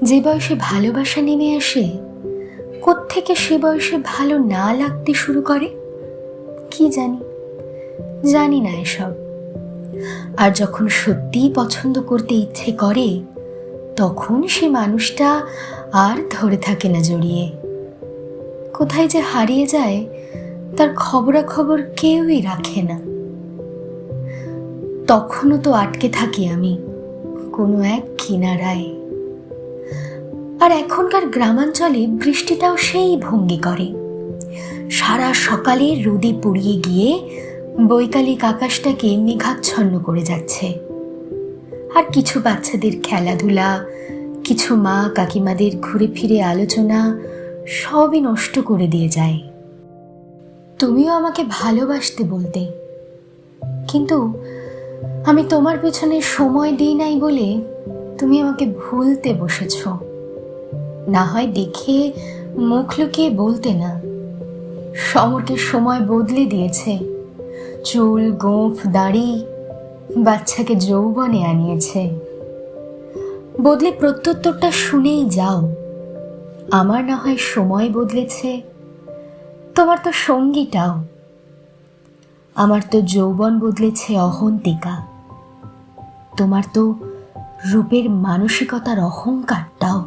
যে বয়সে ভালোবাসা নেমে আসে, কোত্থেকে সে বয়সে ভালো না লাগতে শুরু করে কি জানি না এসব। আর যখন সত্যিই পছন্দ করতে ইচ্ছে করে, তখন সে মানুষটা আর ধরে থাকে না জড়িয়ে। কোথায় যে হারিয়ে যায় তার খবরাখবর কেউই রাখে না। তখনও তো আটকে থাকি আমি কোনো এক কিনারায়। আর এখনকার গ্রামাঞ্চলে বৃষ্টিটাও সেই ভঙ্গি করে। সারা সকালে রোদে পুড়িয়ে গিয়ে বৈকালিক আকাশটাকে মেঘাচ্ছন্ন করে যাচ্ছে। আর কিছু বাচ্চাদের খেলাধুলা, কিছু মা কাকিমাদের ঘুরে ফিরে আলোচনা সবই নষ্ট করে দিয়ে যায়। তুমিও আমাকে ভালোবাসতে বলতে, কিন্তু আমি তোমার পেছনে সময় দিই নাই বলে তুমি আমাকে ভুলতে বসেছ। না হয় দেখে মুখ লুকিয়ে বলতে না। সমরকে সময় বদলে দিয়েছে। চুল, গোঁফ, দাড়ি বাচ্চাকে যৌবনে আনিয়েছে। বদলে প্রত্যুত্তরটা শুনেই যাও। আমার না হয় সময় বদলেছে, তোমার তো সঙ্গীটাও। আমার তো যৌবন বদলেছে অহন্তিকা, তোমার তো রূপের মানসিকতার অহংকারটাও।